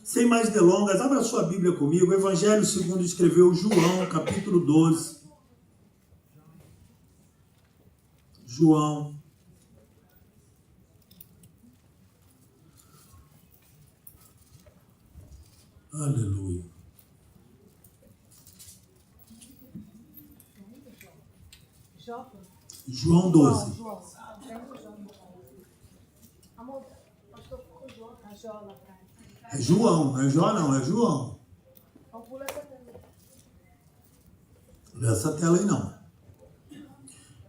Sem mais delongas, abra sua Bíblia comigo, Evangelho segundo escreveu João, capítulo 12. João. Aleluia. João 12. É João, não é Jó não, é João. Não é essa tela aí não.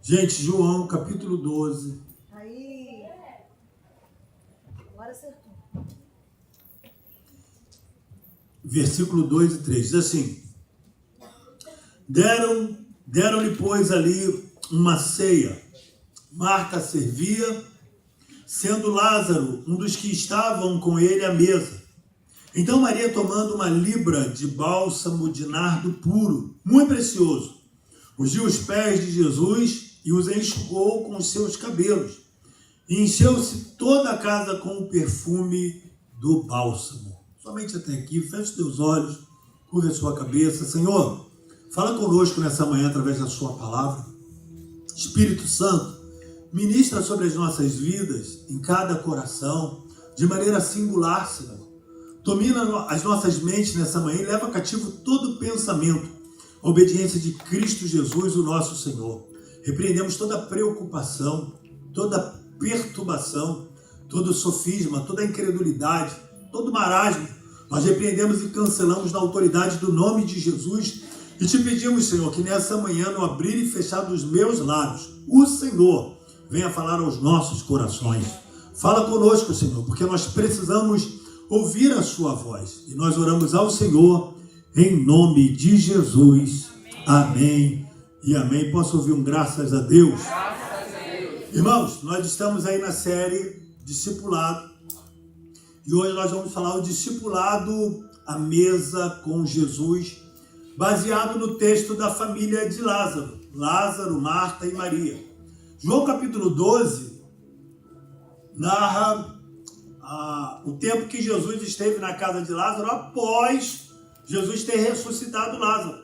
Gente, João, capítulo 12. Aí. Agora acertou. Versículo 2 e 3. Diz assim: Deram-lhe, pois, ali uma ceia. Marta servia, sendo Lázaro um dos que estavam com ele à mesa. Então Maria, tomando uma libra de bálsamo de nardo puro, muito precioso, ungiu os pés de Jesus e os enxugou com os seus cabelos. E encheu-se toda a casa com o perfume do bálsamo. Somente até aqui, feche os teus olhos, curva a sua cabeça. Senhor, fala conosco nessa manhã através da sua palavra. Espírito Santo, ministra sobre as nossas vidas, em cada coração, de maneira singular, Senhor. Domina as nossas mentes nessa manhã e leva cativo todo pensamento, a obediência de Cristo Jesus, o nosso Senhor. Repreendemos toda preocupação, toda perturbação, todo sofisma, toda incredulidade, todo marasmo. Nós repreendemos e cancelamos na autoridade do nome de Jesus e te pedimos, Senhor, que nessa manhã, no abrir e fechar dos meus lábios, o Senhor venha falar aos nossos corações. Fala conosco, Senhor, porque nós precisamos ouvir a sua voz. E nós oramos ao Senhor em nome de Jesus. Amém e amém. Posso ouvir um graças a Deus? Graças a Deus. Irmãos, nós estamos aí na série Discipulado. E hoje nós vamos falar o discipulado à mesa com Jesus, baseado no texto da família de Lázaro. Lázaro, Marta e Maria. João capítulo 12 narra o tempo que Jesus esteve na casa de Lázaro após Jesus ter ressuscitado Lázaro.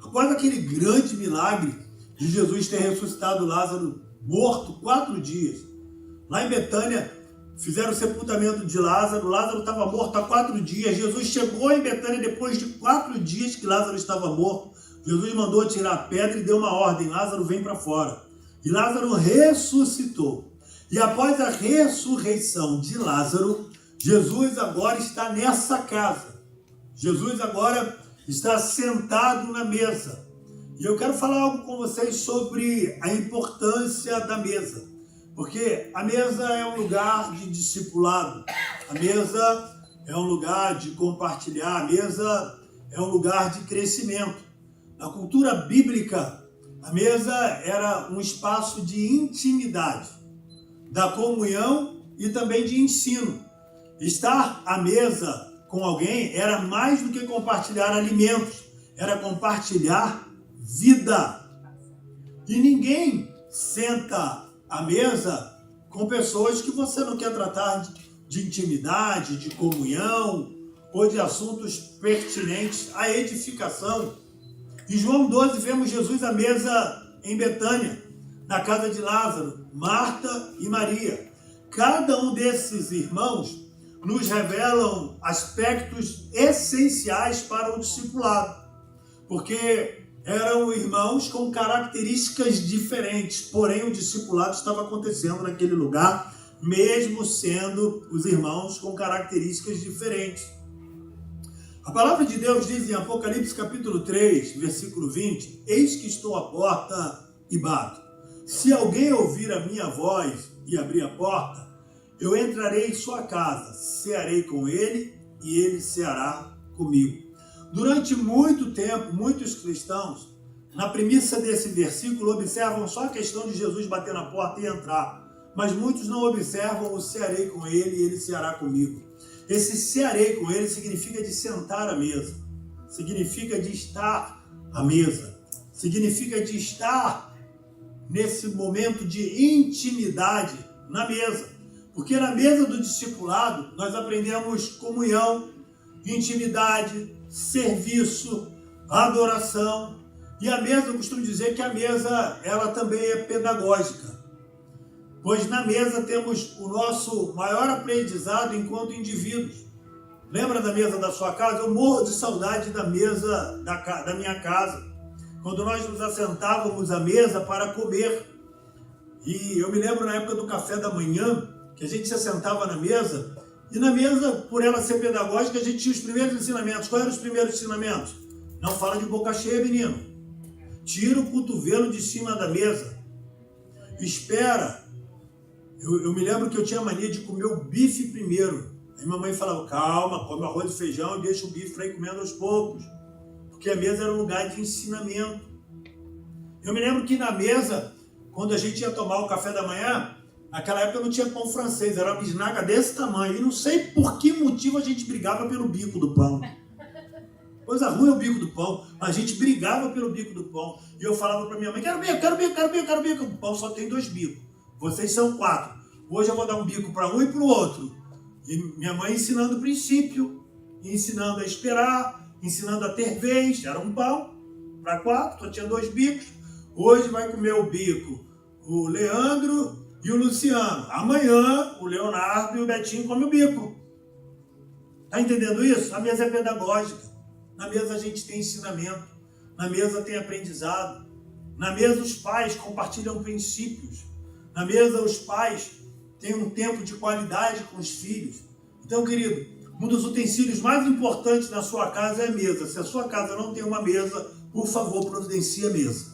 Após aquele grande milagre de Jesus ter ressuscitado Lázaro morto 4 dias. Lá em Betânia, fizeram o sepultamento de Lázaro. Lázaro estava morto há 4 dias. Jesus chegou em Betânia depois de 4 dias que Lázaro estava morto. Jesus mandou tirar a pedra e deu uma ordem: Lázaro, vem para fora. E Lázaro ressuscitou. E após a ressurreição de Lázaro, Jesus agora está nessa casa. Jesus agora está sentado na mesa. E eu quero falar algo com vocês sobre a importância da mesa. Porque a mesa é um lugar de discipulado. A mesa é um lugar de compartilhar. A mesa é um lugar de crescimento. Na cultura bíblica, a mesa era um espaço de intimidade, da comunhão e também de ensino. Estar à mesa com alguém era mais do que compartilhar alimentos, era compartilhar vida. E ninguém senta à mesa com pessoas que você não quer tratar de intimidade, de comunhão ou de assuntos pertinentes à edificação. Em João 12 vemos Jesus à mesa em Betânia, na casa de Lázaro, Marta e Maria. Cada um desses irmãos nos revelam aspectos essenciais para o discipulado, porque eram irmãos com características diferentes, porém o discipulado estava acontecendo naquele lugar, mesmo sendo os irmãos com características diferentes. A palavra de Deus diz em Apocalipse capítulo 3, versículo 20, eis que estou à porta e bato. Se alguém ouvir a minha voz e abrir a porta, eu entrarei em sua casa, cearei com ele e ele ceará comigo. Durante muito tempo, muitos cristãos, na premissa desse versículo, observam só a questão de Jesus bater na porta e entrar. Mas muitos não observam o cearei com ele e ele ceará comigo. Esse cearei com ele significa de sentar à mesa, significa de estar à mesa, significa de estar nesse momento de intimidade na mesa. Porque na mesa do discipulado nós aprendemos comunhão, intimidade, serviço, adoração. E a mesa, eu costumo dizer que a mesa, ela também é pedagógica. Pois na mesa temos o nosso maior aprendizado enquanto indivíduos. Lembra da mesa da sua casa? Eu morro de saudade da mesa da minha casa. Quando nós nos assentávamos à mesa para comer. E eu me lembro na época do café da manhã, que a gente se assentava na mesa, e na mesa, por ela ser pedagógica, a gente tinha os primeiros ensinamentos. Quais eram os primeiros ensinamentos? Não fala de boca cheia, menino. Tira o cotovelo de cima da mesa. Espera. Eu me lembro que eu tinha mania de comer o bife primeiro. Aí minha mãe falava, calma, come arroz e feijão e deixa o bife para ir comendo aos poucos. Porque a mesa era um lugar de ensinamento. Eu me lembro que na mesa, quando a gente ia tomar o café da manhã, naquela época não tinha pão francês, era uma bisnaga desse tamanho. E não sei por que motivo a gente brigava pelo bico do pão. Coisa ruim é o bico do pão. A gente brigava pelo bico do pão. E eu falava para minha mãe, quero bico, quero bico, quero bico, quero bico. O pão só tem 2 bicos. Vocês são 4. Hoje eu vou dar um bico para um e para o outro. E minha mãe ensinando o princípio, ensinando a esperar, ensinando a ter vez. Era um pão para 4, só tinha 2 bicos. Hoje vai comer o bico o Leandro e o Luciano. Amanhã o Leonardo e o Betinho comem o bico. Está entendendo isso? A mesa é pedagógica. Na mesa a gente tem ensinamento. Na mesa tem aprendizado. Na mesa os pais compartilham princípios. Na mesa os pais têm um tempo de qualidade com os filhos. Então, querido, um dos utensílios mais importantes na sua casa é a mesa. Se a sua casa não tem uma mesa, por favor, providencie a mesa.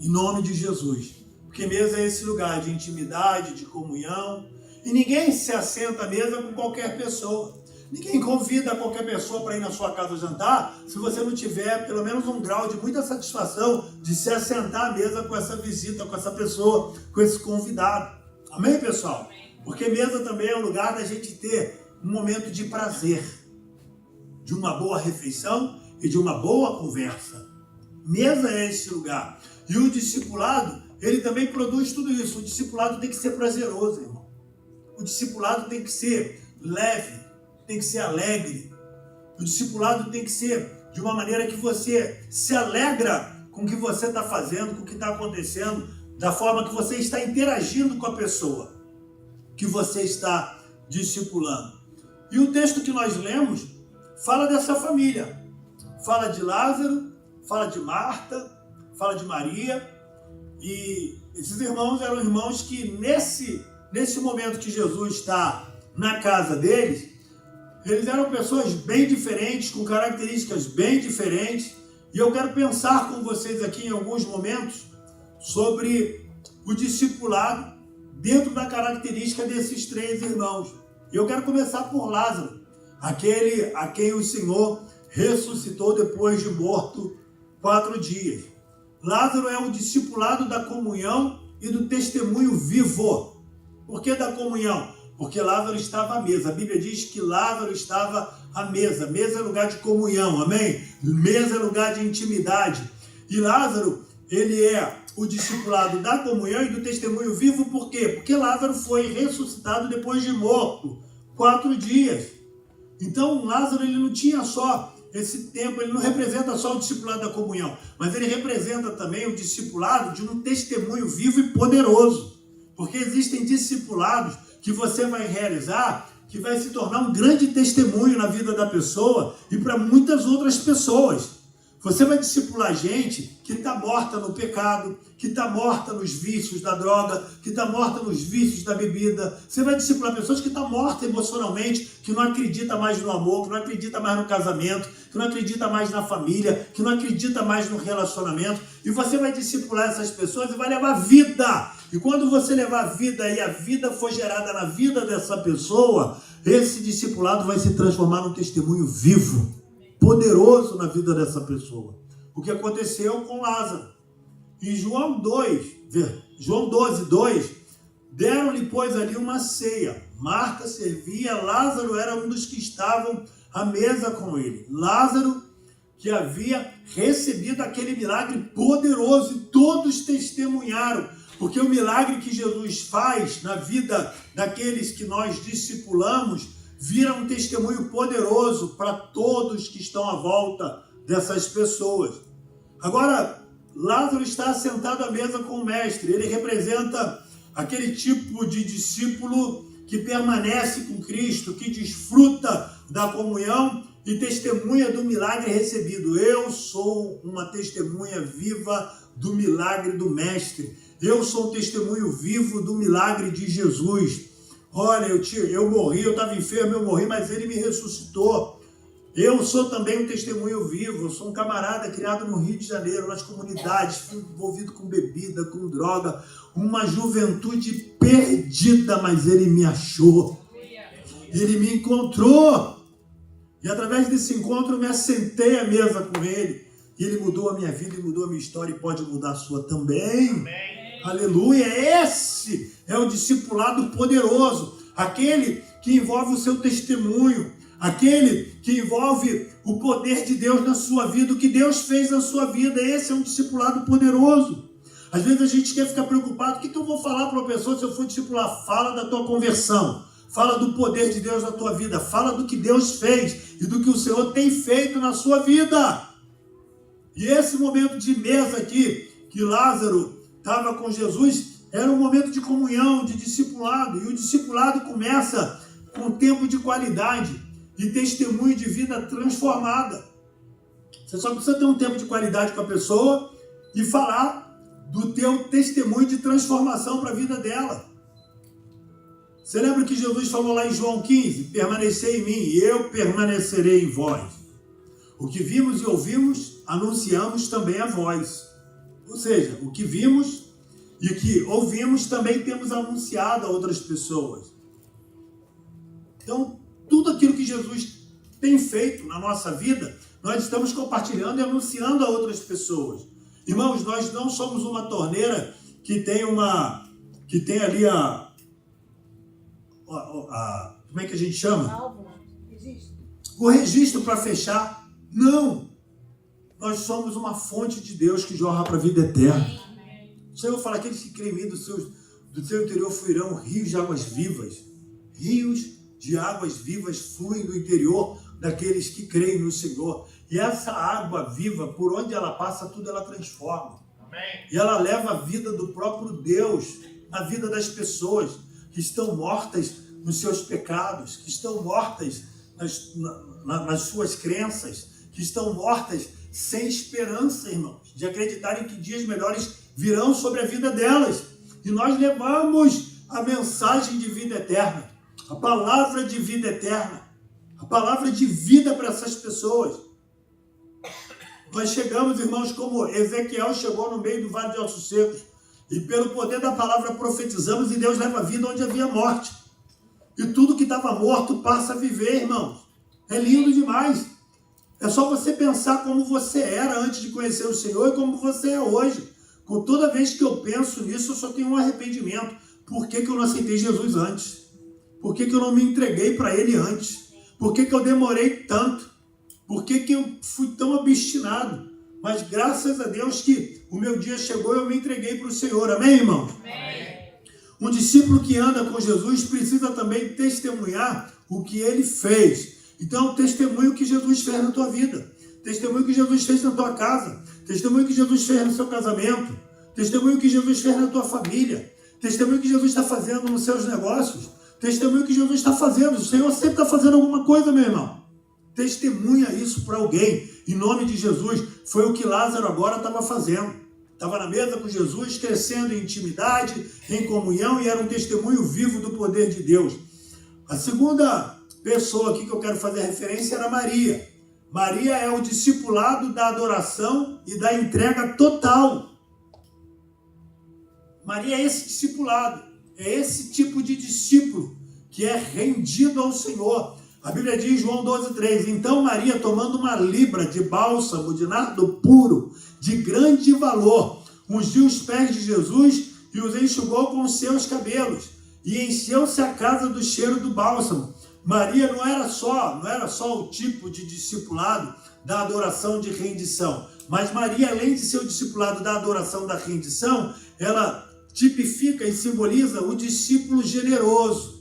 Em nome de Jesus. Porque mesa é esse lugar de intimidade, de comunhão. E ninguém se assenta à mesa com qualquer pessoa. Ninguém convida qualquer pessoa para ir na sua casa jantar se você não tiver pelo menos um grau de muita satisfação de se assentar à mesa com essa visita, com essa pessoa, com esse convidado. Amém, pessoal? Porque mesa também é um lugar da gente ter um momento de prazer, de uma boa refeição e de uma boa conversa. Mesa é esse lugar. E o discipulado, ele também produz tudo isso. O discipulado tem que ser prazeroso, irmão. O discipulado tem que ser leve, tem que ser alegre. O discipulado tem que ser de uma maneira que você se alegra com o que você está fazendo, com o que está acontecendo, da forma que você está interagindo com a pessoa que você está discipulando. E o texto que nós lemos fala dessa família. Fala de Lázaro, fala de Marta, fala de Maria. E esses irmãos eram irmãos que nesse momento que Jesus está na casa deles, eles eram pessoas bem diferentes, com características bem diferentes. E eu quero pensar com vocês aqui em alguns momentos sobre o discipulado dentro da característica desses 3 irmãos. E eu quero começar por Lázaro, aquele a quem o Senhor ressuscitou depois de morto 4 dias. Lázaro é o discipulado da comunhão e do testemunho vivo. Por que da comunhão? Porque Lázaro estava à mesa. A Bíblia diz que Lázaro estava à mesa. Mesa é lugar de comunhão, amém? Mesa é lugar de intimidade. E Lázaro, ele é o discipulado da comunhão e do testemunho vivo. Por quê? Porque Lázaro foi ressuscitado depois de morto 4 dias. Então Lázaro, ele não tinha só esse tempo, ele não representa só o discipulado da comunhão, mas ele representa também o discipulado de um testemunho vivo e poderoso. Porque existem discipulados que você vai realizar, que vai se tornar um grande testemunho na vida da pessoa e para muitas outras pessoas. Você vai discipular gente que está morta no pecado, que está morta nos vícios da droga, que está morta nos vícios da bebida. Você vai discipular pessoas que estão mortas emocionalmente, que não acredita mais no amor, que não acredita mais no casamento, que não acredita mais na família, que não acredita mais no relacionamento. E você vai discipular essas pessoas e vai levar vida. E quando você levar vida e a vida for gerada na vida dessa pessoa, esse discipulado vai se transformar num testemunho vivo, poderoso na vida dessa pessoa. O que aconteceu com Lázaro. Em João 12, 2, deram-lhe, pois, ali uma ceia. Marta servia, Lázaro era um dos que estavam à mesa com ele. Lázaro, que havia recebido aquele milagre poderoso, e todos testemunharam, porque o milagre que Jesus faz na vida daqueles que nós discipulamos vira um testemunho poderoso para todos que estão à volta dessas pessoas. Agora, Lázaro está sentado à mesa com o mestre. Ele representa aquele tipo de discípulo que permanece com Cristo, que desfruta da comunhão e testemunha do milagre recebido. Eu sou uma testemunha viva do milagre do mestre. Eu sou um testemunho vivo do milagre de Jesus. Olha, eu morri, eu estava enfermo, eu morri, mas ele me ressuscitou. Eu sou também um testemunho vivo. Eu sou um camarada criado no Rio de Janeiro, nas comunidades, fui envolvido com bebida, com droga, uma juventude perdida, mas ele me achou. Ele me encontrou. E através desse encontro eu me assentei à mesa com ele. E ele mudou a minha vida e mudou a minha história e pode mudar a sua também. Amém. Aleluia! Esse é o discipulado poderoso. Aquele que envolve o seu testemunho. Aquele que envolve o poder de Deus na sua vida, o que Deus fez na sua vida. Esse é um discipulado poderoso. Às vezes a gente quer ficar preocupado. O que eu vou falar para uma pessoa se eu for discipular? Fala da tua conversão. Fala do poder de Deus na tua vida. Fala do que Deus fez e do que o Senhor tem feito na sua vida. E esse momento de mesa aqui, que Lázaro estava com Jesus, era um momento de comunhão, de discipulado. E o discipulado começa com tempo de qualidade e testemunho de vida transformada. Você só precisa ter um tempo de qualidade com a pessoa e falar do teu testemunho de transformação para a vida dela. Você lembra que Jesus falou lá em João 15? Permanecei em mim e eu permanecerei em vós. O que vimos e ouvimos, anunciamos também a vós. Ou seja, o que vimos e o que ouvimos também temos anunciado a outras pessoas. Então, tudo aquilo que Jesus tem feito na nossa vida, nós estamos compartilhando e anunciando a outras pessoas. Irmãos, nós não somos uma torneira que tem ali como é que a gente chama? O registro para fechar. Não. Nós somos uma fonte de Deus que jorra para a vida eterna. O Senhor fala, aqueles que creem em mim do seu interior fluirão rios de águas vivas. Rios de águas vivas fluem do interior daqueles que creem no Senhor. E essa água viva, por onde ela passa, tudo ela transforma. Amém. E ela leva a vida do próprio Deus na vida das pessoas que estão mortas nos seus pecados, que estão mortas nas suas crenças, que estão mortas sem esperança, irmãos, de acreditarem que dias melhores virão sobre a vida delas. E nós levamos a mensagem de vida eterna, a palavra de vida eterna, a palavra de vida para essas pessoas. Nós chegamos, irmãos, como Ezequiel chegou no meio do vale de ossos secos, e pelo poder da palavra profetizamos, e Deus leva a vida onde havia morte. E tudo que estava morto passa a viver, irmãos. É lindo demais. É só você pensar como você era antes de conhecer o Senhor e como você é hoje. Com toda vez que eu penso nisso, eu só tenho um arrependimento. Por que eu não aceitei Jesus antes? Por que eu não me entreguei para Ele antes? Por que eu demorei tanto? Por que eu fui tão obstinado? Mas graças a Deus que o meu dia chegou e eu me entreguei para o Senhor. Amém, irmão? Amém. Um discípulo que anda com Jesus precisa também testemunhar o que Ele fez. Então, testemunho o que Jesus fez na tua vida. Testemunho o que Jesus fez na tua casa. Testemunho o que Jesus fez no seu casamento. Testemunho o que Jesus fez na tua família. Testemunho o que Jesus está fazendo nos seus negócios. Testemunho o que Jesus está fazendo. O Senhor sempre está fazendo alguma coisa, meu irmão. Testemunha isso para alguém. Em nome de Jesus. Foi o que Lázaro agora estava fazendo. Estava na mesa com Jesus, crescendo em intimidade, em comunhão, e era um testemunho vivo do poder de Deus. A segunda pessoa aqui que eu quero fazer referência era Maria. Maria é o discipulado da adoração e da entrega total. Maria é esse discipulado, é esse tipo de discípulo que é rendido ao Senhor. A Bíblia diz, João 12,3, então Maria, tomando uma libra de bálsamo, de nardo puro, de grande valor, ungiu os pés de Jesus e os enxugou com os seus cabelos, e encheu-se a casa do cheiro do bálsamo. Maria não era só o tipo de discipulado da adoração de rendição, mas Maria, além de ser o discipulado da adoração da rendição, ela tipifica e simboliza o discípulo generoso.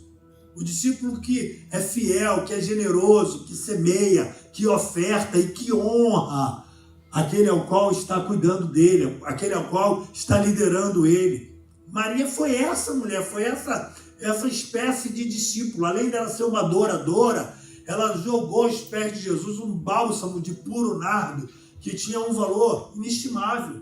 O discípulo que é fiel, que é generoso, que semeia, que oferta e que honra aquele ao qual está cuidando dele, aquele ao qual está liderando ele. Maria foi essa mulher, foi essa espécie de discípulo. Além dela ser uma adoradora, ela jogou aos pés de Jesus um bálsamo de puro nardo que tinha um valor inestimável,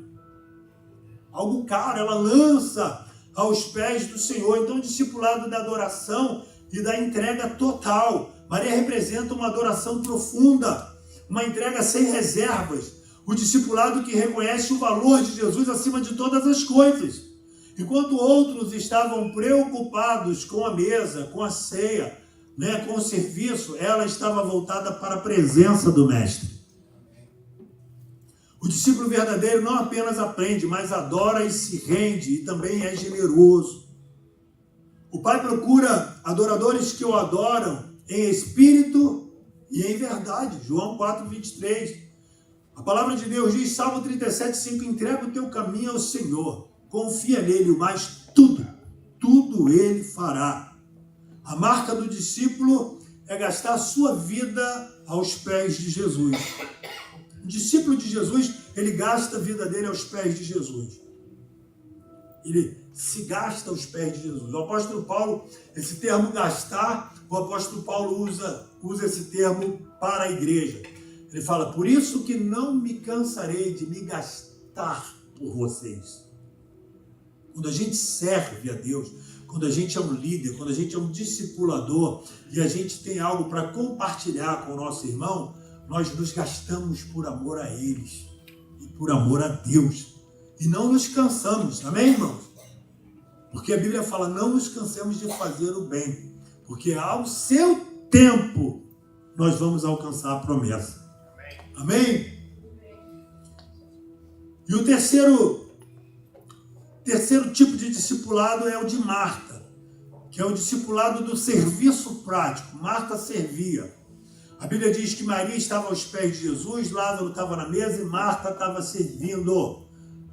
algo caro. Ela lança aos pés do Senhor. Então, o discipulado da adoração e da entrega total. Maria representa uma adoração profunda, uma entrega sem reservas. O discipulado que reconhece o valor de Jesus acima de todas as coisas. Enquanto outros estavam preocupados com a mesa, com a ceia, com o serviço, ela estava voltada para a presença do Mestre. O discípulo verdadeiro não apenas aprende, mas adora e se rende, e também é generoso. O Pai procura adoradores que o adoram em espírito e em verdade. João 4:23. A palavra de Deus diz, Salmo 37:5, entrega o teu caminho ao Senhor, confia nele, mas tudo ele fará. A marca do discípulo é gastar a sua vida aos pés de Jesus. O discípulo de Jesus, ele gasta a vida dele aos pés de Jesus. Ele se gasta aos pés de Jesus. O apóstolo Paulo, esse termo gastar, o apóstolo Paulo usa esse termo para a igreja. Ele fala, por isso que não me cansarei de me gastar por vocês. Quando a gente serve a Deus, quando a gente é um líder, quando a gente é um discipulador e a gente tem algo para compartilhar com o nosso irmão, nós nos gastamos por amor a eles e por amor a Deus. E não nos cansamos, amém, irmãos? Porque a Bíblia fala, não nos cansemos de fazer o bem, porque ao seu tempo nós vamos alcançar a promessa. Amém? E o terceiro tipo de discipulado é o de Marta, que é o discipulado do serviço prático. Marta servia. A Bíblia diz que Maria estava aos pés de Jesus, Lázaro estava na mesa e Marta estava servindo.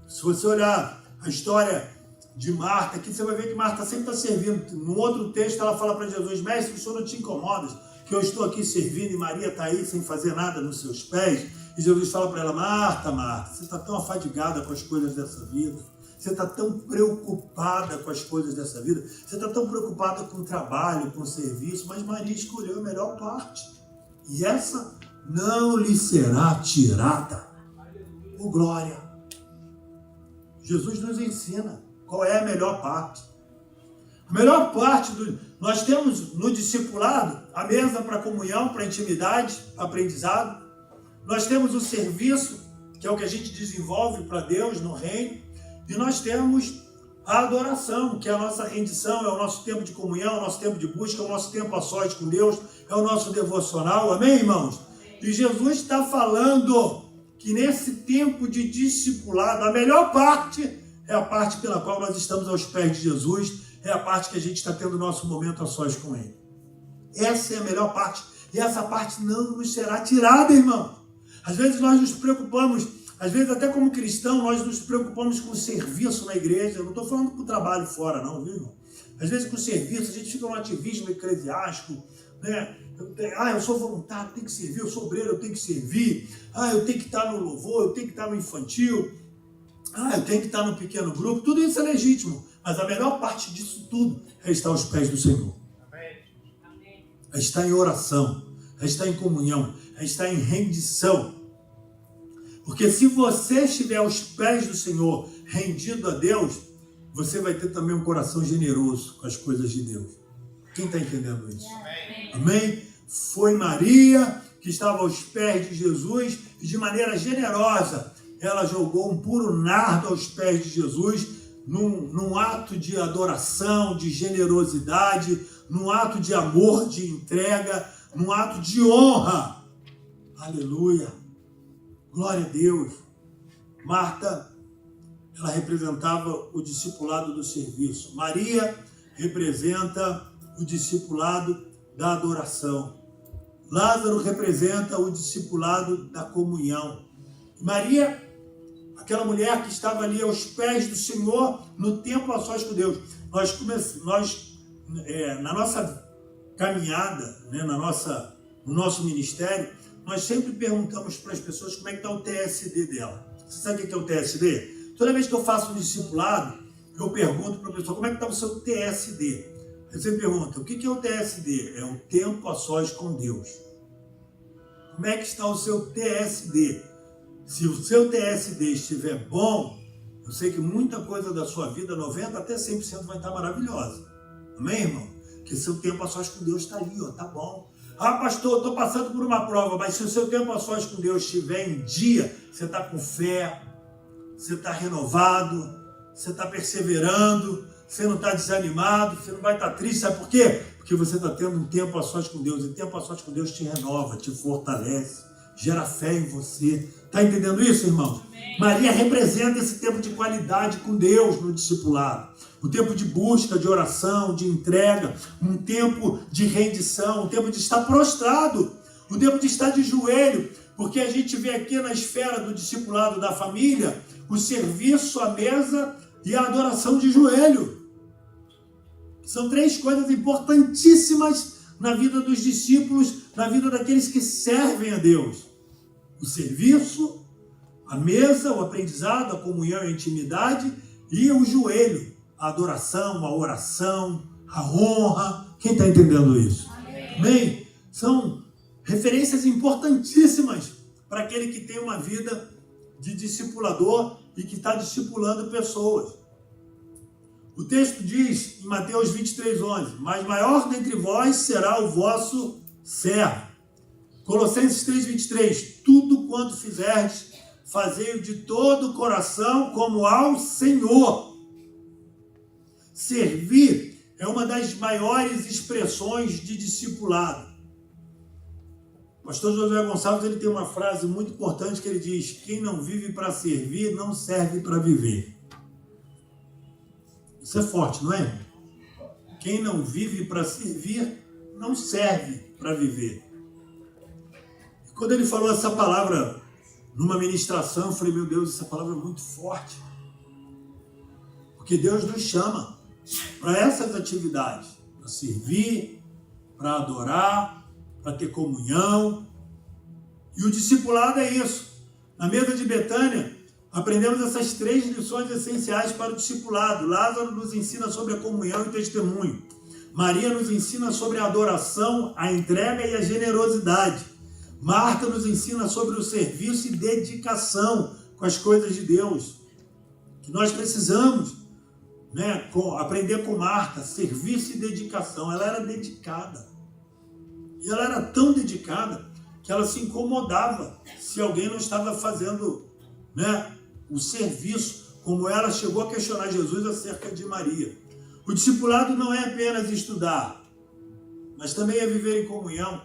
Se você olhar a história de Marta, aqui você vai ver que Marta sempre está servindo. Num outro texto ela fala para Jesus, mestre, o senhor não te incomoda que eu estou aqui servindo e Maria está aí sem fazer nada nos seus pés? E Jesus fala para ela, Marta, você está tão afadigada com as coisas dessa vida, você está tão preocupada com as coisas dessa vida, você está tão preocupada com o trabalho, com o serviço, mas Maria escolheu a melhor parte. E essa não lhe será tirada. Oh, glória! Jesus nos ensina qual é a melhor parte. A melhor parte nós temos no discipulado a mesa para comunhão, para intimidade, aprendizado. Nós temos o serviço, que é o que a gente desenvolve para Deus no reino. E nós temos a adoração, que é a nossa rendição, é o nosso tempo de comunhão, é o nosso tempo de busca, é o nosso tempo a sós com Deus, é o nosso devocional. Amém, irmãos? E Jesus está falando que nesse tempo de discipulado, a melhor parte é a parte pela qual nós estamos aos pés de Jesus, é a parte que a gente está tendo o nosso momento a sós com Ele. Essa é a melhor parte, e essa parte não nos será tirada, irmão. Às vezes nós nos preocupamos, às vezes até como cristão, nós nos preocupamos com o serviço na igreja. Eu não estou falando com o trabalho fora, não, viu, irmão? Às vezes com o serviço, a gente fica no ativismo eclesiástico, né? Eu sou voluntário, eu tenho que servir, eu sou obreiro, eu tenho que servir, eu tenho que estar no louvor, eu tenho que estar no infantil, eu tenho que estar no pequeno grupo. Tudo isso é legítimo, mas a melhor parte disso tudo é estar aos pés do Senhor. É estar em oração, é estar em comunhão, é estar em rendição. Porque se você estiver aos pés do Senhor, rendido a Deus, você vai ter também um coração generoso com as coisas de Deus. Quem está entendendo isso? Amém? Foi Maria que estava aos pés de Jesus e de maneira generosa ela jogou um puro nardo aos pés de Jesus num ato de adoração, de generosidade, num ato de amor, de entrega, num ato de honra. Aleluia! Glória a Deus! Marta, ela representava o discipulado do serviço. Maria representa o discipulado da adoração. Lázaro representa o discipulado da comunhão. Maria, aquela mulher que estava ali aos pés do Senhor, no tempo a sós com Deus. Na nossa caminhada, né, no nosso ministério, nós sempre perguntamos para as pessoas como é que está o TSD dela. Você sabe o que é o TSD? Toda vez que eu faço um discipulado, eu pergunto para a pessoa como é que está o seu TSD. Aí você pergunta, o que é o TSD? É o tempo a sós com Deus. Como é que está o seu TSD? Se o seu TSD estiver bom, eu sei que muita coisa da sua vida, 90% até 100% vai estar maravilhosa. Amém, irmão? Porque seu tempo a sós com Deus está ali, ó, tá bom. Ah, pastor, estou passando por uma prova, mas se o seu tempo a sós com Deus estiver em dia, você está com fé, você está renovado, você está perseverando, você não está desanimado, você não vai estar triste, sabe por quê? Porque você está tendo um tempo a sós com Deus, e tempo a sós com Deus te renova, te fortalece, gera fé em você. Está entendendo isso, irmão? Amém. Maria representa esse tempo de qualidade com Deus no discipulado. Um tempo de busca, de oração, de entrega, um tempo de rendição, um tempo de estar prostrado, um tempo de estar de joelho, porque a gente vê aqui na esfera do discipulado da família o serviço à mesa e a adoração de joelho. São três coisas importantíssimas na vida dos discípulos, na vida daqueles que servem a Deus. O serviço, a mesa, o aprendizado, a comunhão, a intimidade e o joelho, a adoração, a oração, a honra. Quem está entendendo isso? Amém. Amém? São referências importantíssimas para aquele que tem uma vida de discipulador e que está discipulando pessoas. O texto diz em Mateus 23:11, mas maior dentre vós será o vosso servo. Colossenses 3:23, tudo quanto fizerdes, fazei-o de todo o coração como ao Senhor. Servir é uma das maiores expressões de discipulado. O pastor Josué Gonçalves ele tem uma frase muito importante que ele diz, quem não vive para servir, não serve para viver. Isso é forte, não é? Quem não vive para servir, não serve para viver. E quando ele falou essa palavra numa ministração, eu falei, meu Deus, essa palavra é muito forte. Porque Deus nos chama para essas atividades, para servir, para adorar, para ter comunhão. E o discipulado é isso. Na mesa de Betânia, aprendemos essas três lições essenciais para o discipulado. Lázaro nos ensina sobre a comunhão e testemunho. Maria nos ensina sobre a adoração, a entrega e a generosidade. Marta nos ensina sobre o serviço e dedicação com as coisas de Deus. Que nós precisamos, né, aprender com Marta, serviço e dedicação. Ela era dedicada. E ela era tão dedicada que ela se incomodava se alguém não estava fazendo, né, o serviço, como ela chegou a questionar Jesus acerca de Maria. O discipulado não é apenas estudar, mas também é viver em comunhão,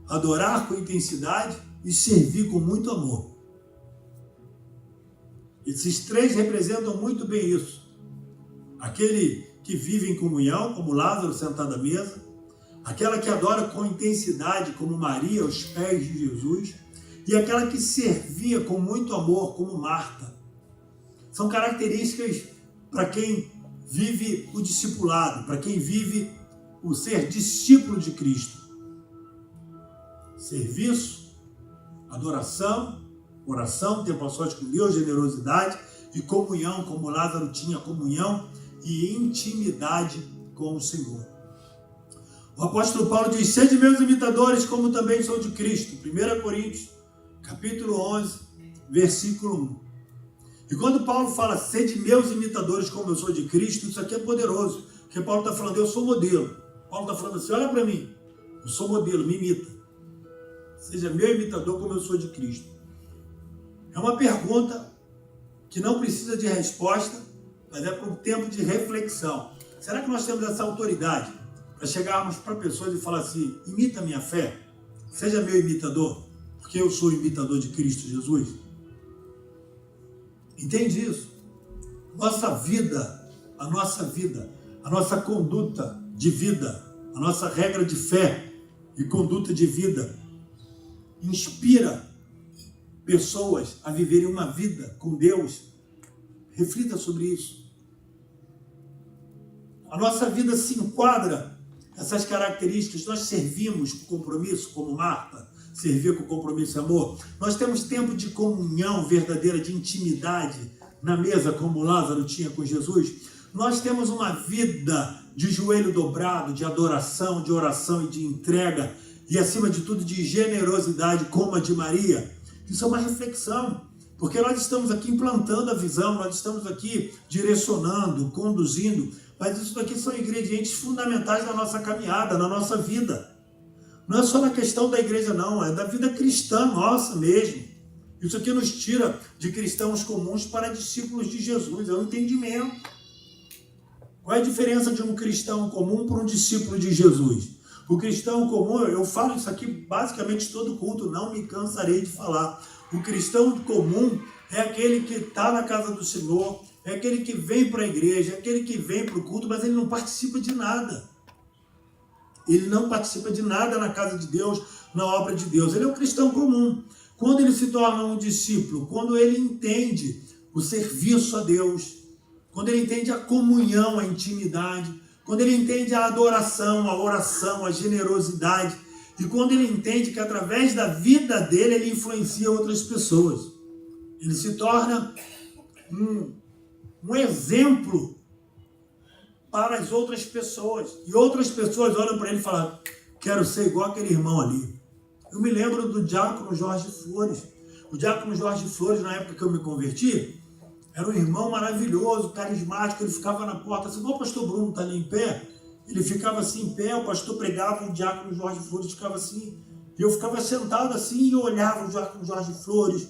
adorar com intensidade e servir com muito amor. Esses três representam muito bem isso. Aquele que vive em comunhão, como Lázaro sentado à mesa, aquela que adora com intensidade, como Maria, aos pés de Jesus, e aquela que servia com muito amor, como Marta. São características para quem vive o discipulado, para quem vive o ser discípulo de Cristo. Serviço, adoração, oração, tempo a sós com Deus, generosidade e comunhão, como Lázaro tinha comunhão e intimidade com o Senhor. O apóstolo Paulo diz, sede meus imitadores, como também sou de Cristo. 1 Coríntios, capítulo 11, versículo 1. E quando Paulo fala, sede meus imitadores, como eu sou de Cristo, isso aqui é poderoso. Porque Paulo está falando, eu sou modelo. Paulo está falando assim, olha para mim, eu sou modelo, me imita. Seja meu imitador, como eu sou de Cristo. É uma pergunta que não precisa de resposta, mas é para um tempo de reflexão. Será que nós temos essa autoridade para chegarmos para pessoas e falar assim, imita a minha fé, seja meu imitador, porque eu sou imitador de Cristo Jesus? Entende isso? Nossa vida, a nossa conduta de vida, a nossa regra de fé e conduta de vida inspira pessoas a viverem uma vida com Deus. Reflita sobre isso. A nossa vida se enquadra essas características, nós servimos com compromisso, como Marta, servir com compromisso e amor. Nós temos tempo de comunhão verdadeira, de intimidade na mesa, como Lázaro tinha com Jesus. Nós temos uma vida de joelho dobrado, de adoração, de oração e de entrega, e acima de tudo de generosidade, como a de Maria. Isso é uma reflexão, porque nós estamos aqui implantando a visão, nós estamos aqui direcionando, conduzindo, mas isso daqui são ingredientes fundamentais da nossa caminhada, na nossa vida. Não é só na questão da igreja, não, é da vida cristã nossa mesmo. Isso aqui nos tira de cristãos comuns para discípulos de Jesus, é um entendimento. Qual é a diferença de um cristão comum para um discípulo de Jesus? O cristão comum, eu falo isso aqui basicamente todo culto, não me cansarei de falar. O cristão comum é aquele que está na casa do Senhor, é aquele que vem para a igreja, é aquele que vem para o culto, mas ele não participa de nada. Ele não participa de nada na casa de Deus, na obra de Deus. Ele é um cristão comum. Quando ele se torna um discípulo, quando ele entende o serviço a Deus, quando ele entende a comunhão, a intimidade, quando ele entende a adoração, a oração, a generosidade, e quando ele entende que através da vida dele ele influencia outras pessoas. Ele se torna um exemplo para as outras pessoas. E outras pessoas olham para ele e falam, quero ser igual aquele irmão ali. Eu me lembro do diácono Jorge Flores. O diácono Jorge Flores, na época que eu me converti, era um irmão maravilhoso, carismático. Ele ficava na porta, assim, igual o pastor Bruno está ali em pé. Ele ficava assim em pé, o pastor pregava, o diácono Jorge Flores ficava assim. E eu ficava sentado assim e eu olhava o diácono Jorge Flores.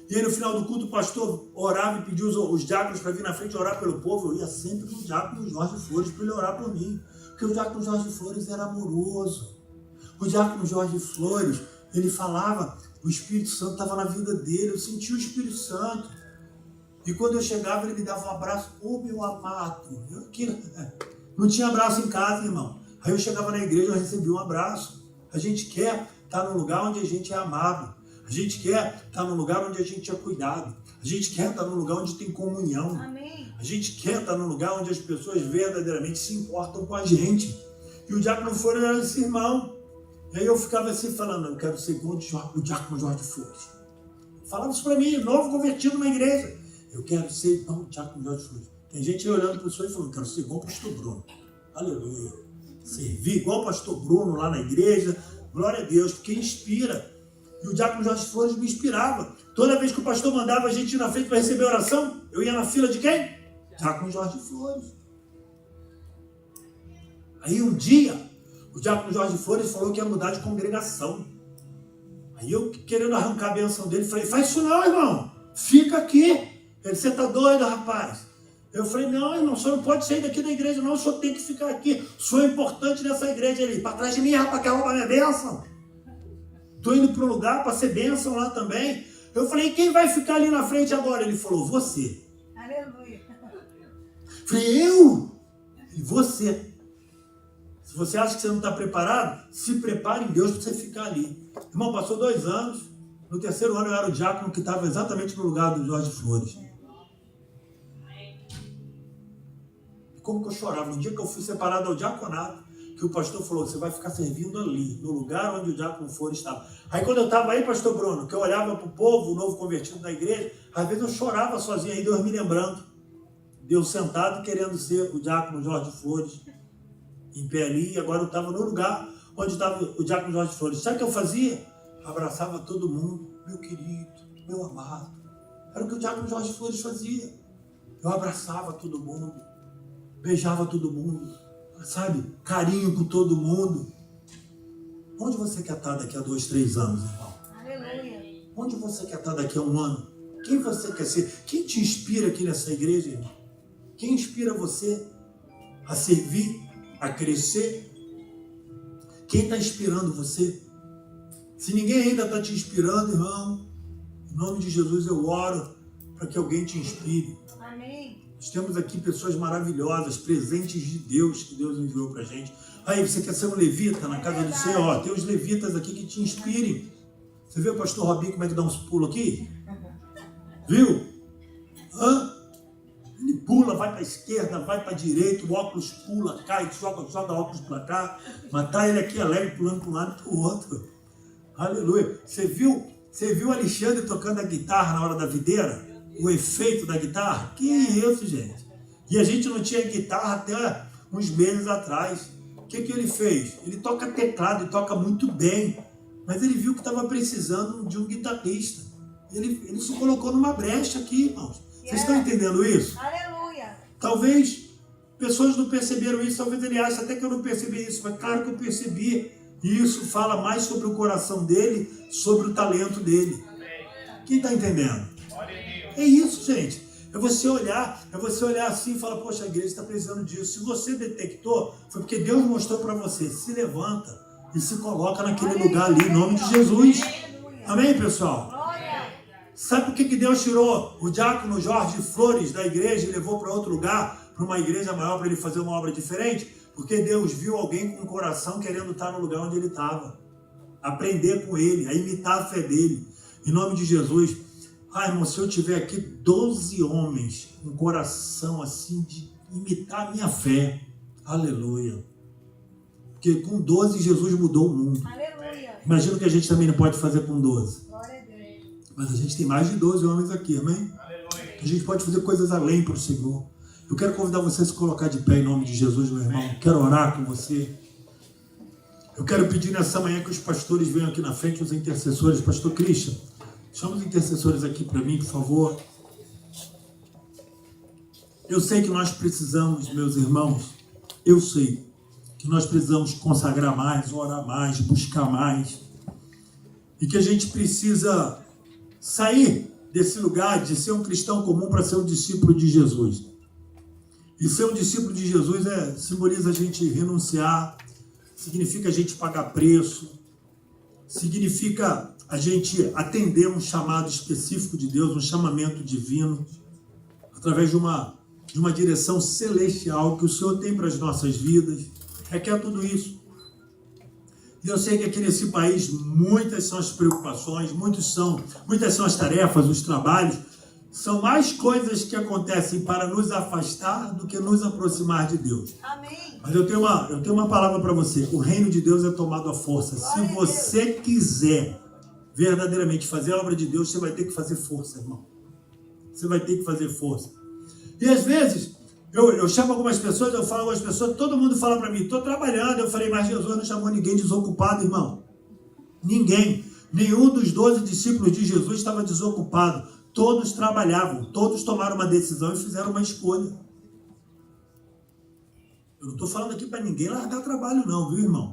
E aí no final do culto o pastor orava e pediu os diáconos para vir na frente orar pelo povo. Eu ia sempre com o diácono Jorge Flores para ele orar por mim. Porque o diácono Jorge Flores era amoroso. O diácono Jorge Flores, ele falava, o Espírito Santo estava na vida dele, eu sentia o Espírito Santo. E quando eu chegava, ele me dava um abraço. Ô, meu amado, não tinha abraço em casa, irmão. Aí eu chegava na igreja, eu recebia um abraço. A gente quer estar num lugar onde a gente é amado. A gente quer estar num lugar onde a gente é cuidado. A gente quer estar num lugar onde tem comunhão. Amém. A gente quer estar num lugar onde as pessoas verdadeiramente se importam com a gente. E o diácono Flores era esse irmão. E aí eu ficava assim falando, eu quero ser igual o diácono Jorge Flores. Falava isso para mim, novo convertido na igreja. Eu quero ser igual o diácono Jorge Flores. Tem gente aí olhando para o senhor e falando, eu quero ser igual o pastor Bruno. Aleluia. Servir igual o pastor Bruno lá na igreja. Glória a Deus, porque inspira. E o diácono Jorge Flores me inspirava. Toda vez que o pastor mandava a gente ir na frente para receber a oração, eu ia na fila de quem? Diácono Jorge Flores. Aí um dia, o diácono Jorge Flores falou que ia mudar de congregação. Aí eu, querendo arrancar a benção dele, falei, faz isso não, irmão. Fica aqui. Ele, você tá doido, rapaz? Eu falei, não, irmão, o senhor não pode sair daqui da igreja, não. O senhor tem que ficar aqui. O senhor é importante nessa igreja ali. Para trás de mim, rapaz, quer roubar minha bênção? Estou indo para um lugar para ser bênção lá também. Eu falei, quem vai ficar ali na frente agora? Ele falou, você. Aleluia. Eu falei, eu? Ele, você. Se você acha que você não está preparado, se prepare em Deus para você ficar ali. Irmão, passou 2 anos. No 3º ano eu era o diácono que estava exatamente no lugar do Jorge Flores. E como que eu chorava? No dia que eu fui separado ao diaconato, que o pastor falou, você vai ficar servindo ali, no lugar onde o diácono Flores estava. Aí quando eu estava aí, pastor Bruno, que eu olhava para o povo, o novo convertido da igreja, às vezes eu chorava sozinho, aí Deus me lembrando. Deus sentado querendo ser o diácono Jorge Flores, em pé ali, e agora eu estava no lugar onde estava o diácono Jorge Flores. Sabe o que eu fazia? Abraçava todo mundo, meu querido, meu amado. Era o que o diácono Jorge Flores fazia. Eu abraçava todo mundo, beijava todo mundo, sabe? Carinho com todo mundo. Onde você quer estar daqui a 2, 3 anos, irmão? Aleluia. Onde você quer estar daqui a 1 ano? Quem você quer ser? Quem te inspira aqui nessa igreja, irmão? Quem inspira você a servir, a crescer? Quem está inspirando você? Se ninguém ainda está te inspirando, irmão, em nome de Jesus eu oro para que alguém te inspire. Amém. Nós temos aqui pessoas maravilhosas, presentes de Deus, que Deus enviou para a gente. Aí, você quer ser um levita na casa do Senhor? Ó, tem os levitas aqui que te inspirem. Você viu o pastor Robinho como é que dá uns pulos aqui? Viu? Ele pula, vai para a esquerda, vai para a direita, o óculos pula, cai, joga óculos para cá, mas tá ele aqui alegre, pulando para um lado e para o outro. Aleluia. Você viu Alexandre tocando a guitarra na hora da videira? O efeito da guitarra? Que isso, gente? E a gente não tinha guitarra até uns meses atrás. O que ele fez? Ele toca teclado e toca muito bem, mas ele viu que estava precisando de um guitarrista. Ele se colocou numa brecha aqui, irmãos. Vocês estão entendendo isso? Aleluia. Talvez pessoas não perceberam isso, talvez ele ache até que eu não percebi isso, mas claro que eu percebi. E isso fala mais sobre o coração dele, sobre o talento dele. Quem está entendendo? É isso, gente. É você olhar assim e falar, poxa, a igreja está precisando disso. Se você detectou, foi porque Deus mostrou para você. Se levanta e se coloca naquele lugar ali, em nome de Jesus. Amém, pessoal? Sabe por que Deus tirou o diácono Jorge Flores da igreja e levou para outro lugar, para uma igreja maior, para ele fazer uma obra diferente? Porque Deus viu alguém com o coração querendo estar no lugar onde ele estava. Aprender com ele, a imitar a fé dele. Em nome de Jesus. Ah, irmão, se eu tiver aqui 12 homens com coração assim de imitar a minha fé. Aleluia. Porque com 12 Jesus mudou o mundo. Aleluia. Imagina o que a gente também não pode fazer com 12. Glória a Deus. Mas a gente tem mais de 12 homens aqui, amém? Aleluia. A gente pode fazer coisas além para o Senhor. Eu quero convidar você a se colocar de pé em nome de Jesus, meu irmão. Quero orar com você. Eu quero pedir nessa manhã que os pastores venham aqui na frente, os intercessores. Pastor Christian, chama os intercessores aqui para mim, por favor. Eu sei que nós precisamos, meus irmãos, eu sei que nós precisamos consagrar mais, orar mais, buscar mais. E que a gente precisa sair desse lugar de ser um cristão comum para ser um discípulo de Jesus. E ser um discípulo de Jesus simboliza a gente renunciar, significa a gente pagar preço, significa a gente atender um chamado específico de Deus, um chamamento divino, através de uma direção celestial que o Senhor tem para as nossas vidas. Requer tudo isso. E eu sei que aqui nesse país muitas são as preocupações, muitas são as tarefas, os trabalhos. São mais coisas que acontecem para nos afastar do que nos aproximar de Deus. Amém. Mas eu tenho uma palavra para você. O reino de Deus é tomado à força. Se você quiser verdadeiramente fazer a obra de Deus, você vai ter que fazer força, irmão. Você vai ter que fazer força. E às vezes, eu chamo algumas pessoas, eu falo com as pessoas, todo mundo fala para mim, estou trabalhando. Eu falei, mas Jesus não chamou ninguém desocupado, irmão. Ninguém. Nenhum dos 12 discípulos de Jesus estava desocupado. Todos trabalhavam, todos tomaram uma decisão e fizeram uma escolha. Eu não estou falando aqui para ninguém largar trabalho não, viu, irmão?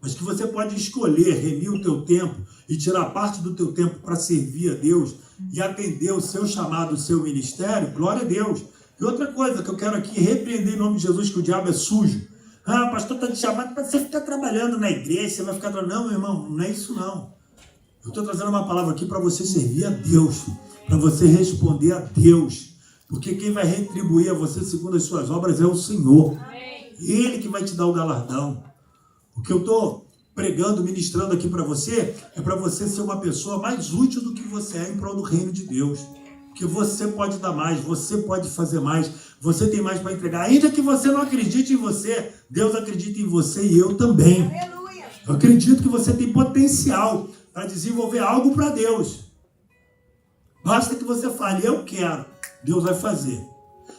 Mas que você pode escolher, remir o teu tempo e tirar parte do teu tempo para servir a Deus e atender o seu chamado, o seu ministério, glória a Deus. E outra coisa que eu quero aqui repreender em nome de Jesus, que o diabo é sujo. Ah, o pastor está te chamando para você ficar trabalhando na igreja, você vai ficar trabalhando. Não, meu irmão, não é isso não. Eu estou trazendo uma palavra aqui para você servir a Deus, para você responder a Deus, porque quem vai retribuir a você segundo as suas obras é o Senhor. Amém. Ele que vai te dar o galardão. O que eu estou pregando, ministrando aqui para você, é para você ser uma pessoa mais útil do que você é em prol do reino de Deus. Porque você pode dar mais, você pode fazer mais, você tem mais para entregar. Ainda que você não acredite em você, Deus acredita em você e eu também. Aleluia. Eu acredito que você tem potencial para desenvolver algo para Deus. Basta que você fale, eu quero, Deus vai fazer.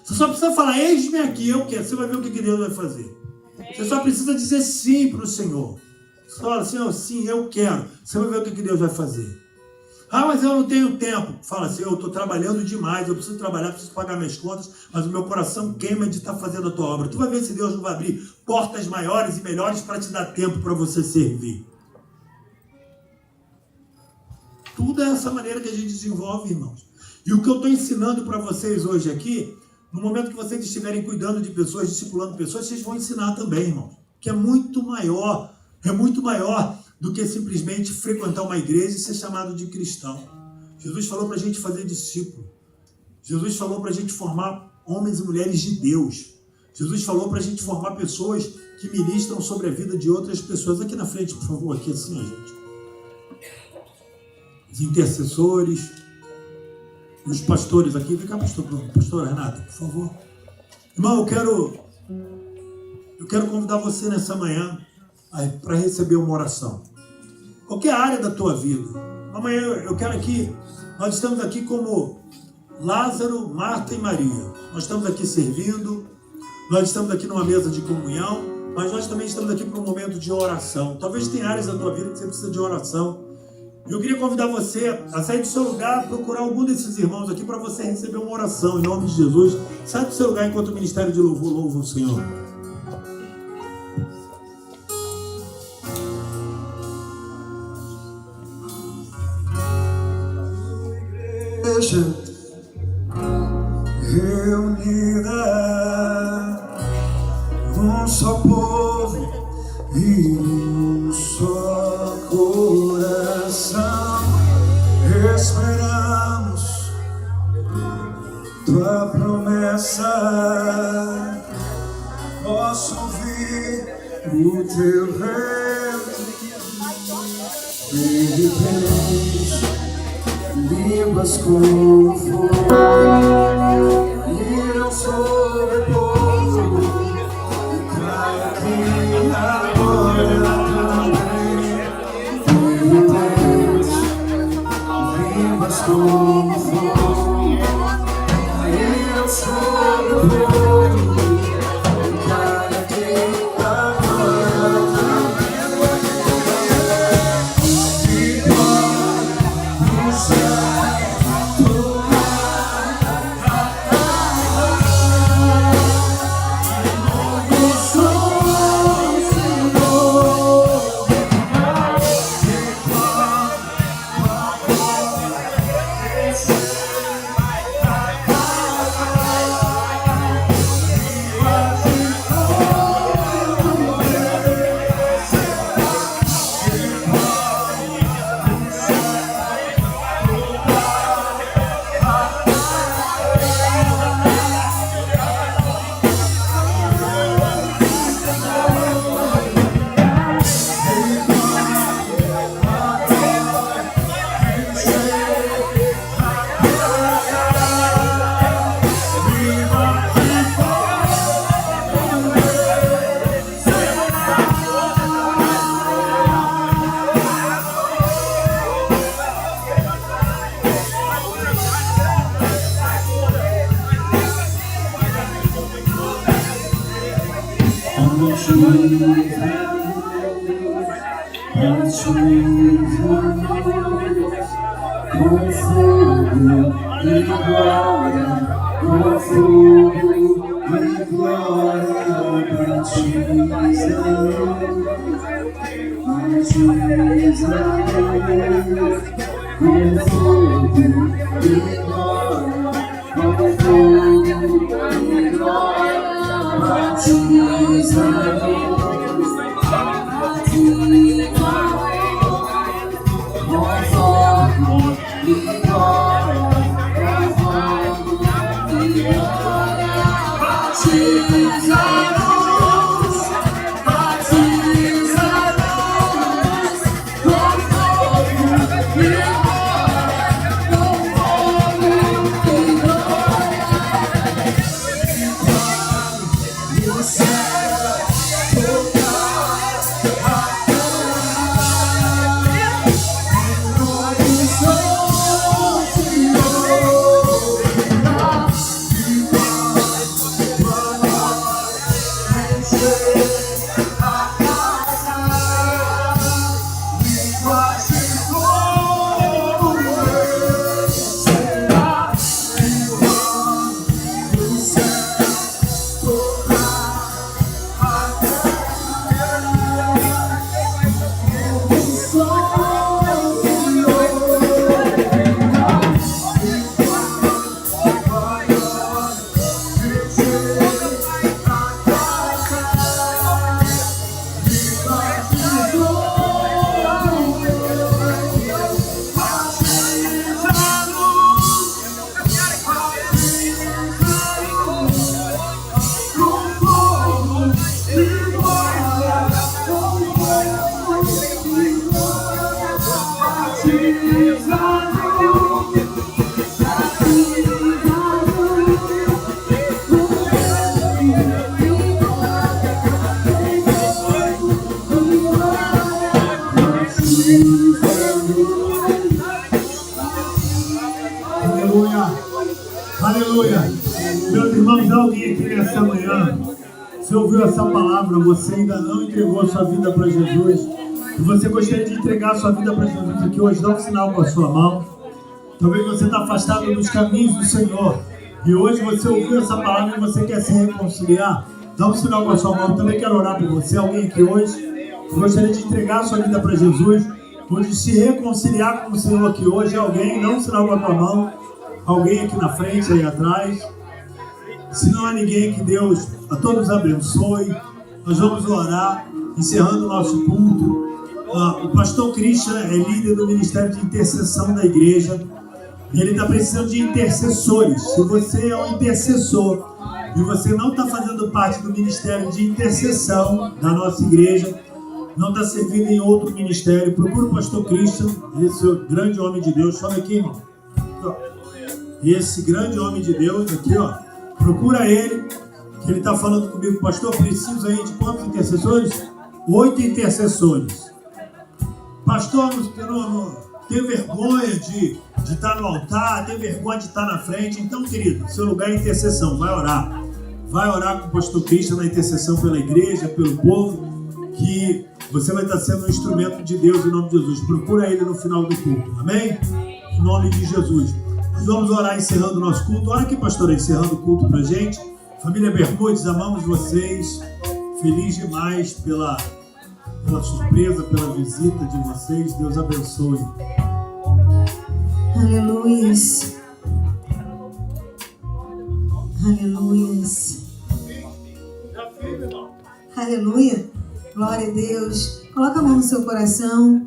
Você só precisa falar, eis-me aqui, eu quero. Você vai ver o que Deus vai fazer. Você só precisa dizer sim para o Senhor. Você fala, Senhor, sim, eu quero. Você vai ver o que Deus vai fazer. Ah, mas eu não tenho tempo. Fala assim, eu estou trabalhando demais, eu preciso trabalhar, preciso pagar minhas contas, mas o meu coração queima de estar fazendo a tua obra. Tu vai ver se Deus não vai abrir portas maiores e melhores para te dar tempo para você servir. Tudo é essa maneira que a gente desenvolve, irmãos. E o que eu estou ensinando para vocês hoje aqui, no momento que vocês estiverem cuidando de pessoas, discipulando pessoas, vocês vão ensinar também, irmãos. Que é muito maior do que simplesmente frequentar uma igreja e ser chamado de cristão. Jesus falou para a gente fazer discípulo. Jesus falou para a gente formar homens e mulheres de Deus. Jesus falou para a gente formar pessoas que ministram sobre a vida de outras pessoas. Aqui na frente, por favor, aqui assim, ó, gente. Os intercessores, os pastores aqui. Vem cá, pastor Renata, por favor. Irmão, eu quero convidar você nessa manhã para receber uma oração. Qualquer área da tua vida. Amanhã eu quero aqui, nós estamos aqui como Lázaro, Marta e Maria. Nós estamos aqui servindo, nós estamos aqui numa mesa de comunhão, mas nós também estamos aqui para um momento de oração. Talvez tenha áreas da tua vida que você precisa de oração. Eu queria convidar você a sair do seu lugar, procurar algum desses irmãos aqui para você receber uma oração em nome de Jesus. Sai do seu lugar enquanto o ministério de louvor louva o Senhor. Igreja reunida, um só povo e um só coração. Esperamos tua promessa, posso ouvir o teu vento e repente línguas como fogo irão sobre o povo e cai aqui agora também. Línguas como fogo irão sobre o povo e cai aqui agora também. E pode usar Aleluia. Meus irmãos, alguém aqui nessa manhã, você ouviu essa palavra, você ainda não entregou a sua vida para Jesus, e você gostaria de entregar a sua vida para Jesus aqui hoje, dá um sinal com a sua mão. Talvez você está afastado dos caminhos do Senhor, e hoje você ouviu essa palavra e você quer se reconciliar, dá um sinal com a sua mão. Eu também quero orar por você. Alguém aqui hoje gostaria de entregar a sua vida para Jesus, hoje se reconciliar com o Senhor aqui hoje. Alguém, dá um sinal com a tua mão. Alguém aqui na frente, aí atrás. Se não há ninguém, que Deus a todos abençoe. Nós vamos orar, encerrando o nosso culto. O pastor Christian é líder do Ministério de Intercessão da igreja. E ele está precisando de intercessores. Se você é um intercessor e você não está fazendo parte do Ministério de Intercessão da nossa igreja, não está servindo em outro ministério, procura o pastor Christian, esse grande homem de Deus. Sobe aqui, irmão. Aqui, ó. Esse grande homem de Deus aqui, ó. Procura ele, que ele está falando comigo. Pastor, preciso aí de quantos intercessores? 8 intercessores. Pastor, não tem vergonha de estar no altar, tem vergonha de estar na frente. Então, querido, seu lugar é intercessão. Vai orar. Vai orar com o pastor Cristian na intercessão pela igreja, pelo povo, que você vai estar sendo um instrumento de Deus em nome de Jesus. Procura ele no final do culto. Amém? Em nome de Jesus. Nós vamos orar encerrando o nosso culto. Olha aqui, pastor, encerrando o culto pra gente. Família Bermudes, amamos vocês. Feliz demais pela surpresa, pela visita de vocês. Deus abençoe. Aleluias. Aleluias. Aleluia. Glória a Deus. Coloca a mão no seu coração.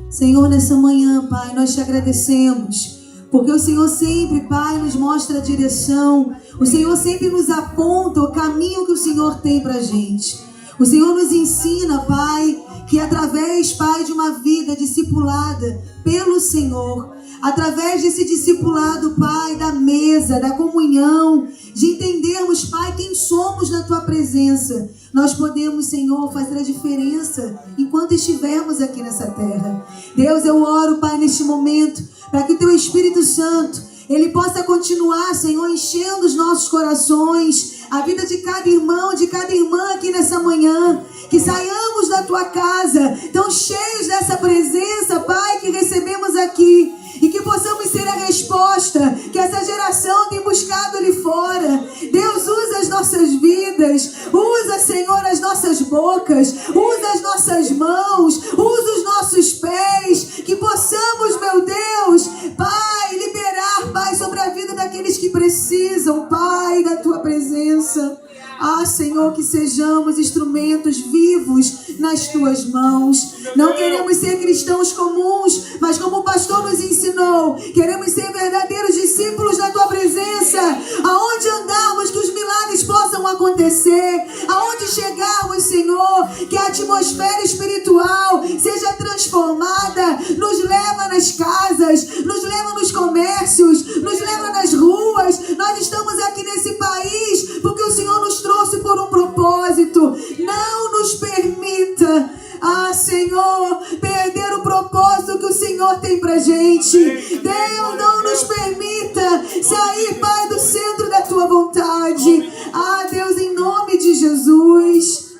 Senhor, nessa manhã, Pai, nós te agradecemos. Porque o Senhor sempre, Pai, nos mostra a direção. O Senhor sempre nos aponta o caminho que o Senhor tem pra gente. O Senhor nos ensina, Pai, que através, Pai, de uma vida discipulada pelo Senhor, através desse discipulado, Pai, da mesa, da comunhão, de entendermos, Pai, quem somos na Tua presença, nós podemos, Senhor, fazer a diferença enquanto estivermos aqui nessa terra. Deus, eu oro, Pai, neste momento, para que o Teu Espírito Santo, Ele possa continuar, Senhor, enchendo os nossos corações, a vida de cada irmão, de cada irmã aqui nessa manhã, que saiamos da Tua casa, tão cheios dessa presença, Pai, que recebemos aqui, e que possamos ser a resposta que essa geração tem buscado ali fora. Deus, usa as nossas vidas, usa, Senhor, as nossas bocas, usa as nossas mãos, usa os nossos pés, que possamos, meu Deus, Pai, liberar, Pai, sobre a vida daqueles que precisam, Pai, da Tua presença. Ah, Senhor, que sejamos instrumentos vivos nas Tuas mãos. Não queremos ser cristãos comuns, mas como o pastor nos ensinou, queremos ser verdadeiros discípulos da Tua presença. Aonde andarmos, que os milagres possam acontecer. Aonde chegarmos, Senhor, que a atmosfera espiritual seja transformada. Nos leva nas casas, nos leva nos comércios, nos leva nas ruas. Nós estamos aqui nesse país porque o Senhor nos trouxe por um propósito. Não nos permita, Senhor, perder o propósito que o Senhor tem pra gente. Deus, não nos permita sair, Pai, do centro da Tua vontade. Deus, em nome de Jesus.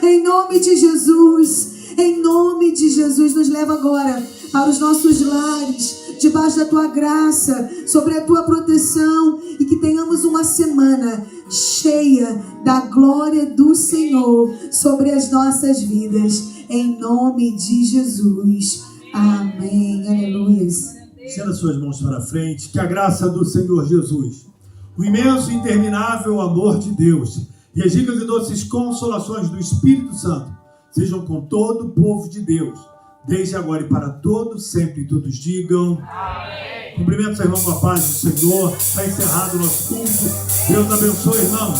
Em nome de Jesus. Em nome de Jesus, nos leva agora para os nossos lares, debaixo da Tua graça, sobre a Tua proteção, e que tenhamos uma semana cheia da glória do Senhor sobre as nossas vidas, em nome de Jesus. Amém. Aleluia. Estenda suas mãos para frente. Que a graça do Senhor Jesus, o imenso e interminável amor de Deus e as ricas e doces consolações do Espírito Santo sejam com todo o povo de Deus, desde agora e para todos, sempre. Todos digam amém. Cumprimento seu irmão com a paz do Senhor. Está encerrado o nosso culto. Deus abençoe, irmão.